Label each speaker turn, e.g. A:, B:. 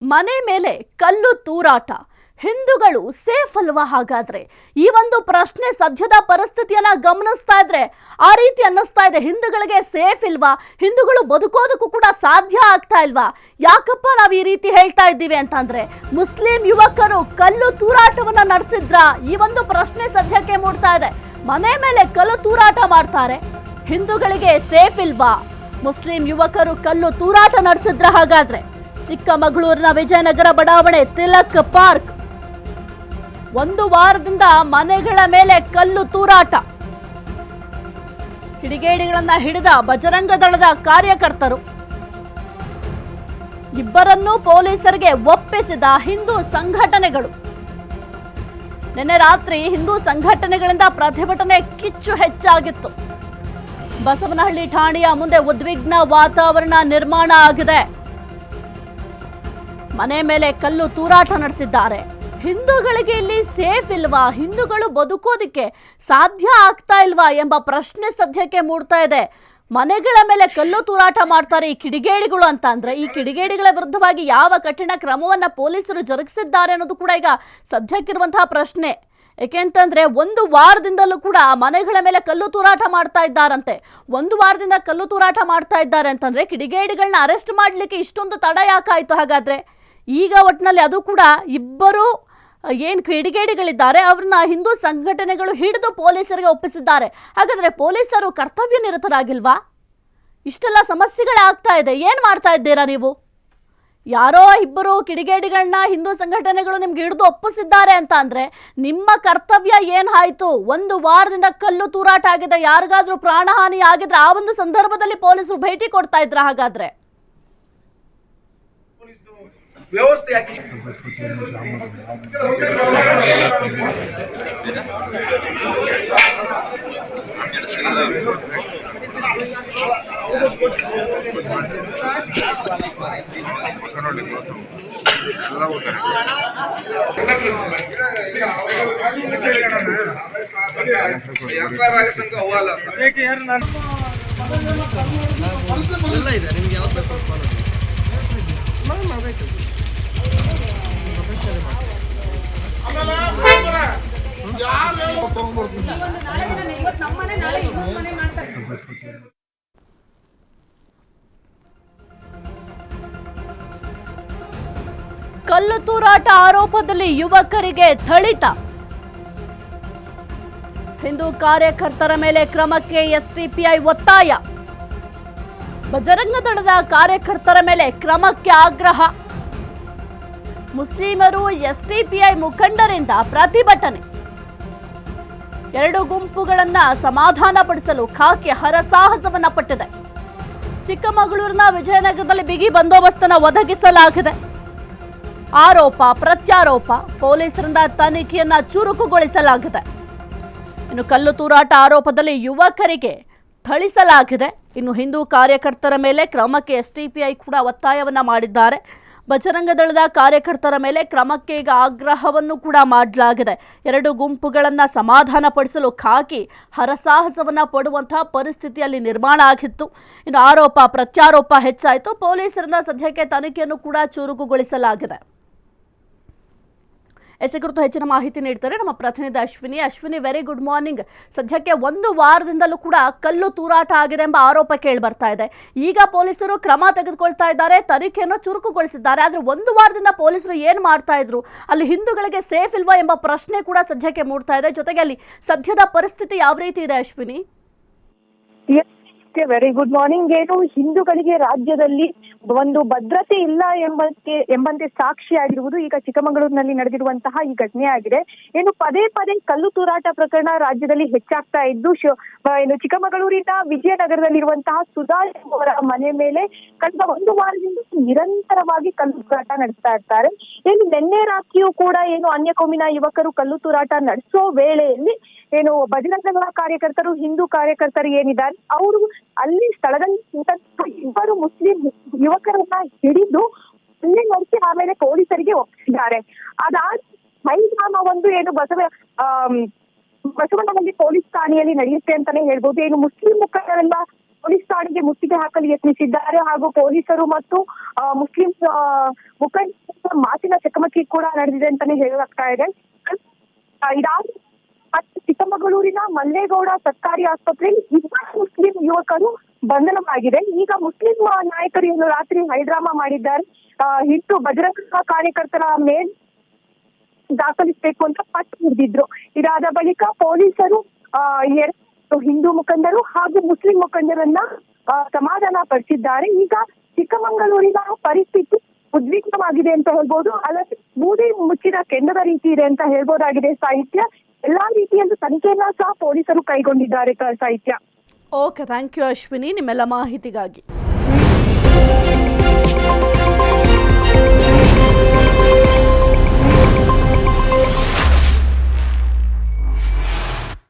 A: ಮನೆ ಮೇಲೆ ಕಲ್ಲು ತೂರಾಟ ಹಿಂದೂಗಳು ಸೇಫ್ ಅಲ್ವಾ? ಹಾಗಾದ್ರೆ ಈ ಒಂದು ಪ್ರಶ್ನೆ ಸದ್ಯದ ಪರಿಸ್ಥಿತಿಯನ್ನ ಗಮನಿಸ್ತಾ ಇದ್ರೆ ಆ ರೀತಿ ಅನ್ನಿಸ್ತಾ ಇದೆ. ಹಿಂದೂಗಳಿಗೆ ಸೇಫ್ ಇಲ್ವಾ? ಹಿಂದೂಗಳು ಬದುಕೋದಕ್ಕೂ ಕೂಡ ಸಾಧ್ಯ ಆಗ್ತಾ ಇಲ್ವಾ? ಯಾಕಪ್ಪ ನಾವು ಈ ರೀತಿ ಹೇಳ್ತಾ ಇದ್ದೀವಿ ಅಂತಂದ್ರೆ ಮುಸ್ಲಿಂ ಯುವಕರು ಕಲ್ಲು ತೂರಾಟವನ್ನ ನಡೆಸಿದ್ರ ಈ ಒಂದು ಪ್ರಶ್ನೆ ಸದ್ಯಕ್ಕೆ ಮೂಡ್ತಾ ಇದೆ. ಮನೆ ಮೇಲೆ ಕಲ್ಲು ತೂರಾಟ ಮಾಡ್ತಾರೆ, ಹಿಂದೂಗಳಿಗೆ ಸೇಫ್ ಇಲ್ವಾ? ಮುಸ್ಲಿಂ ಯುವಕರು ಕಲ್ಲು ತೂರಾಟ ನಡೆಸಿದ್ರ ಹಾಗಾದ್ರೆ ಚಿಕ್ಕಮಗಳೂರಿನ ವಿಜಯನಗರ ಬಡಾವಣೆ ತಿಲಕ್ ಪಾರ್ಕ್ ಒಂದು ವಾರದಿಂದ ಮನೆಗಳ ಮೇಲೆ ಕಲ್ಲು ತೂರಾಟ. ಕಿಡಿಗೇಡಿಗಳನ್ನ ಹಿಡಿದ ಬಜರಂಗ ದಳದ ಕಾರ್ಯಕರ್ತರು, ಇಬ್ಬರನ್ನೂ ಪೊಲೀಸರಿಗೆ ಒಪ್ಪಿಸಿದ ಹಿಂದೂ ಸಂಘಟನೆಗಳು. ನಿನ್ನೆ ರಾತ್ರಿ ಹಿಂದೂ ಸಂಘಟನೆಗಳಿಂದ ಪ್ರತಿಭಟನೆ ಕಿಚ್ಚು ಹೆಚ್ಚಾಗಿತ್ತು. ಬಸವನಹಳ್ಳಿ ಠಾಣೆಯ ಮುಂದೆ ಉದ್ವಿಗ್ನ ವಾತಾವರಣ ನಿರ್ಮಾಣ ಆಗಿದೆ. ಮನೆ ಮೇಲೆ ಕಲ್ಲು ತೂರಾಟ ನಡೆಸಿದ್ದಾರೆ. ಹಿಂದೂಗಳಿಗೆ ಇಲ್ಲಿ ಸೇಫ್ ಇಲ್ವಾ? ಹಿಂದೂಗಳು ಬದುಕೋದಿಕ್ಕೆ ಸಾಧ್ಯ ಆಗ್ತಾ ಇಲ್ವಾ ಎಂಬ ಪ್ರಶ್ನೆ ಸದ್ಯಕ್ಕೆ ಮೂಡ್ತಾ ಇದೆ. ಮನೆಗಳ ಮೇಲೆ ಕಲ್ಲು ತೂರಾಟ ಮಾಡ್ತಾರೆ ಈ ಕಿಡಿಗೇಡಿಗಳು ಅಂತ ಅಂದ್ರೆ ಈ ಕಿಡಿಗೇಡಿಗಳ ವಿರುದ್ಧವಾಗಿ ಯಾವ ಕಠಿಣ ಕ್ರಮವನ್ನ ಪೊಲೀಸರು ಜರುಗಿಸಿದ್ದಾರೆ ಅನ್ನೋದು ಕೂಡ ಈಗ ಸದ್ಯಕ್ಕಿರುವಂತಹ ಪ್ರಶ್ನೆ. ಏಕೆಂತಂದ್ರೆ ಒಂದು ವಾರದಿಂದಲೂ ಕೂಡ ಮನೆಗಳ ಮೇಲೆ ಕಲ್ಲು ತೂರಾಟ ಮಾಡ್ತಾ ಇದ್ದಾರಂತೆ. ಒಂದು ವಾರದಿಂದ ಕಲ್ಲು ತೂರಾಟ ಮಾಡ್ತಾ ಇದ್ದಾರೆ ಅಂತಂದ್ರೆ ಕಿಡಿಗೇಡಿಗಳನ್ನ ಅರೆಸ್ಟ್ ಮಾಡ್ಲಿಕ್ಕೆ ಇಷ್ಟೊಂದು ತಡ ಯಾಕಾಯ್ತು? ಹಾಗಾದ್ರೆ ಈಗ ಒಟ್ಟಿನಲ್ಲಿ ಅದು ಕೂಡ ಇಬ್ಬರು ಏನು ಕಿಡಿಗೇಡಿಗಳಿದ್ದಾರೆ ಅವ್ರನ್ನ ಹಿಂದೂ ಸಂಘಟನೆಗಳು ಹಿಡಿದು ಪೊಲೀಸರಿಗೆ ಒಪ್ಪಿಸಿದ್ದಾರೆ. ಹಾಗಾದ್ರೆ ಪೊಲೀಸರು ಕರ್ತವ್ಯ ನಿರತರಾಗಿಲ್ವಾ? ಇಷ್ಟೆಲ್ಲ ಸಮಸ್ಯೆಗಳಾಗ್ತಾ ಇದೆ, ಏನ್ ಮಾಡ್ತಾ ಇದ್ದೀರಾ ನೀವು? ಯಾರೋ ಇಬ್ಬರು ಕಿಡಿಗೇಡಿಗಳನ್ನ ಹಿಂದೂ ಸಂಘಟನೆಗಳು ನಿಮ್ಗೆ ಹಿಡಿದು ಒಪ್ಪಿಸಿದ್ದಾರೆ ಅಂತ ಅಂದ್ರೆ ನಿಮ್ಮ ಕರ್ತವ್ಯ ಏನಾಯ್ತು? ಒಂದು ವಾರದಿಂದ ಕಲ್ಲು ತೂರಾಟ ಆಗಿದೆ, ಯಾರಿಗಾದ್ರೂ ಪ್ರಾಣಹಾನಿ ಆಗಿದ್ರೆ ಆ ಒಂದು ಸಂದರ್ಭದಲ್ಲಿ ಪೊಲೀಸರು ಭೇಟಿ ಕೊಡ್ತಾ ಇದ್ರ? ಹಾಗಾದ್ರೆ
B: ವ್ಯವಸ್ಥೆ
A: ಕಲ್ಲು ತೂರಾಟ ಆರೋಪದಲ್ಲಿ ಯುವಕರಿಗೆ ಥಳಿತ. ಹಿಂದೂ ಕಾರ್ಯಕರ್ತರ ಮೇಲೆ ಕ್ರಮಕ್ಕೆ ಎಸ್ಡಿಪಿಐ ಒತ್ತಾಯ. ಬಜರಂಗ ದಳದ ಕಾರ್ಯಕರ್ತರ ಮೇಲೆ ಕ್ರಮಕ್ಕೆ ಆಗ್ರಹ. ಮುಸ್ಲಿಮರು ಎಸ್ಡಿಪಿಐ ಮುಖಂಡರಿಂದ ಪ್ರತಿಭಟನೆ. ಎರಡು ಗುಂಪುಗಳನ್ನ ಸಮಾಧಾನಪಡಿಸಲು ಖಾಕಿ ಹರಸಾಹಸವನ್ನ ಪಟ್ಟಿದೆ. ಚಿಕ್ಕಮಗಳೂರಿನ ವಿಜಯನಗರದಲ್ಲಿ ಬಿಗಿ ಬಂದೋಬಸ್ತನ್ನು ಒದಗಿಸಲಾಗಿದೆ. ಆರೋಪ ಪ್ರತ್ಯಾರೋಪ, ಪೊಲೀಸರಿಂದ ತನಿಖೆಯನ್ನ ಚುರುಕುಗೊಳಿಸಲಾಗಿದೆ. ಇನ್ನು ಕಲ್ಲು ತೂರಾಟ ಆರೋಪದಲ್ಲಿ ಯುವಕರಿಗೆ ಥಳಿಸಲಾಗಿದೆ. ಇನ್ನು ಹಿಂದೂ ಕಾರ್ಯಕರ್ತರ ಮೇಲೆ ಕ್ರಮಕ್ಕೆ ಎಸ್ಡಿಪಿಐ ಕೂಡ ಒತ್ತಾಯವನ್ನ ಮಾಡಿದ್ದಾರೆ. ಬಜರಂಗ ದಳದ ಕಾರ್ಯಕರ್ತರ ಮೇಲೆ ಕ್ರಮಕ್ಕೆ ಈಗ ಆಗ್ರಹವನ್ನು ಕೂಡ ಮಾಡಲಾಗಿದೆ. ಎರಡು ಗುಂಪುಗಳನ್ನು ಸಮಾಧಾನಪಡಿಸಲು ಖಾಕಿ ಹರಸಾಹಸವನ್ನ ಪಡುವಂತಹ ಪರಿಸ್ಥಿತಿಯಲ್ಲಿ ನಿರ್ಮಾಣ ಆಗಿತ್ತು. ಇನ್ನು ಆರೋಪ ಪ್ರತ್ಯಾರೋಪ ಹೆಚ್ಚಾಯಿತು. ಪೊಲೀಸರಿಂದ ಸದ್ಯಕ್ಕೆ ತನಿಖೆಯನ್ನು ಕೂಡ ಚುರುಕುಗೊಳಿಸಲಾಗಿದೆ. ಎಸ್ ಕುರಿತು ಹೆಚ್ಚಿನ ಮಾಹಿತಿ ನೀಡ್ತಾರೆ ನಮ್ಮ ಪ್ರತಿನಿಧಿ Ashwini. Ashwini, very good morning. ಸದ್ಯಕ್ಕೆ ಒಂದು ವಾರದಿಂದಲೂ ಕೂಡ ಕಲ್ಲು ತೂರಾಟ ಆಗಿದೆ ಎಂಬ ಆರೋಪ ಕೇಳಿ ಬರ್ತಾ ಇದೆ. ಈಗ ಪೊಲೀಸರು ಕ್ರಮ ತೆಗೆದುಕೊಳ್ತಾ ಇದ್ದಾರೆ, ತನಿಖೆಯನ್ನು ಚುರುಕುಗೊಳಿಸಿದ್ದಾರೆ. ಆದ್ರೆ ಒಂದು ವಾರದಿಂದ ಪೊಲೀಸರು ಏನ್ ಮಾಡ್ತಾ ಇದ್ರು? ಅಲ್ಲಿ ಹಿಂದೂಗಳಿಗೆ ಸೇಫ್ ಇಲ್ವಾ ಎಂಬ ಪ್ರಶ್ನೆ ಕೂಡ ಸದ್ಯಕ್ಕೆ ಮೂಡ್ತಾ ಇದೆ. ಜೊತೆಗೆ ಅಲ್ಲಿ ಸದ್ಯದ ಪರಿಸ್ಥಿತಿ ಯಾವ ರೀತಿ ಇದೆ ಅಶ್ವಿನಿ?
C: Very good morning. ಏನು ಹಿಂದೂಗಳಿಗೆ ರಾಜ್ಯದಲ್ಲಿ ಒಂದು ಭದ್ರತೆ ಇಲ್ಲ ಎಂಬಂತೆ ಸಾಕ್ಷಿಯಾಗಿರುವುದು ಈಗ ಚಿಕ್ಕಮಗಳೂರಿನಲ್ಲಿ ನಡೆದಿರುವಂತಹ ಈ ಘಟನೆ ಆಗಿದೆ. ಏನು ಪದೇ ಪದೇ ಕಲ್ಲು ತೂರಾಟ ಪ್ರಕರಣ ರಾಜ್ಯದಲ್ಲಿ ಹೆಚ್ಚಾಗ್ತಾ ಇದ್ದು ಏನು ಚಿಕ್ಕಮಗಳೂರಿನ ವಿಜಯನಗರದಲ್ಲಿರುವಂತಹ ಸುಧಾಶ್ ಅವರ ಮನೆ ಮೇಲೆ ಕಳೆದ ಒಂದು ವಾರದಿಂದ ನಿರಂತರವಾಗಿ ಕಲ್ಲು ತೂರಾಟ ನಡೆಸ್ತಾ ಇರ್ತಾರೆ. ಏನು ನಿನ್ನೆ ರಾತ್ರಿಯೂ ಕೂಡ ಏನು ಅನ್ಯ ಕೋಮಿನ ಯುವಕರು ಕಲ್ಲು ತೂರಾಟ ನಡೆಸೋ ವೇಳೆಯಲ್ಲಿ ಏನು ಬಜರಂಗ ಕಾರ್ಯಕರ್ತರು, ಹಿಂದೂ ಕಾರ್ಯಕರ್ತರು ಏನಿದ್ದಾರೆ ಅವರು ಅಲ್ಲಿ ಸ್ಥಳದಲ್ಲಿ ಇಬ್ಬರು ಮುಸ್ಲಿಂ ಯುವಕರನ್ನ ಹಿಡಿದು ಅಲ್ಲೇ ನಡೆಸಿ ಆಮೇಲೆ ಪೊಲೀಸರಿಗೆ ಒಪ್ಪಿಸಿದ್ದಾರೆ. ಅದಾದ ಮೈದಾನ ಒಂದು ಏನು ಬಸವನಹಳ್ಳಿ ಪೊಲೀಸ್ ಠಾಣೆಯಲ್ಲಿ ನಡೆಯುತ್ತೆ ಅಂತಾನೆ ಹೇಳ್ಬೋದು. ಏನು ಮುಸ್ಲಿಂ ಮುಖಂಡರೆಲ್ಲ ಪೊಲೀಸ್ ಠಾಣೆಗೆ ಮುತ್ತಿಗೆ ಹಾಕಲು ಯತ್ನಿಸಿದ್ದಾರೆ ಹಾಗೂ ಪೊಲೀಸರು ಮತ್ತು ಮುಸ್ಲಿಂ ಮುಖಂಡರ ಮಾತಿನ ಚಕಮಕಿ ಕೂಡ ನಡೆದಿದೆ ಅಂತಾನೆ ಹೇಳಲಾಗ್ತಾ ಇದೆ. ಇದಾದ ಮತ್ತು ಚಿಕ್ಕಮಗಳೂರಿನ ಮಲ್ಲೇಗೌಡ ಸರ್ಕಾರಿ ಆಸ್ಪತ್ರೆಯಲ್ಲಿ ಇಬ್ಬರು ಮುಸ್ಲಿಂ ಯುವಕರು ಬಂಧನವಾಗಿದೆ. ಈಗ ಮುಸ್ಲಿಂ ನಾಯಕರು ಇನ್ನು ರಾತ್ರಿ ಹೈಡ್ರಾಮಾ ಮಾಡಿದ್ದಾರೆ. ಹಿಂದೂ ಬಜರಂಗ ಕಾರ್ಯಕರ್ತರ ಮೇಲೆ ದಾಖಲಿಸಬೇಕು ಅಂತ ಪಟ್ಟು ಹಿಡಿದಿದ್ರು. ಇದಾದ ಬಳಿಕ ಪೊಲೀಸರು ಹಿಂದೂ ಮುಖಂಡರು ಹಾಗೂ ಮುಸ್ಲಿಂ ಮುಖಂಡರನ್ನ ಸಮಾಧಾನ ಪಡಿಸಿದ್ದಾರೆ. ಈಗ ಚಿಕ್ಕಮಗಳೂರಿನ ಪರಿಸ್ಥಿತಿ ಉದ್ವಿಗ್ನವಾಗಿದೆ ಅಂತ ಹೇಳ್ಬೋದು. ಅಲ್ಲದೆ ಬೂದಿ ಮುಚ್ಚಿದ ಕೆಂಡದ ರೀತಿ ಇದೆ ಅಂತ ಹೇಳ್ಬೋದಾಗಿದೆ. ಸಾಹಿತ್ಯ ಎಲ್ಲಾ ರೀತಿಯಲ್ಲೂ ತನಿಖೆಯನ್ನ ಸಹ ಪೊಲೀಸರು ಕೈಗೊಂಡಿದ್ದಾರೆ. ಸಾಹಿತ್ಯ.
A: ಓಕೆ, ಥ್ಯಾಂಕ್ ಯು ಅಶ್ವಿನಿ ನಿಮ್ಮೆಲ್ಲ ಮಾಹಿತಿಗಾಗಿ.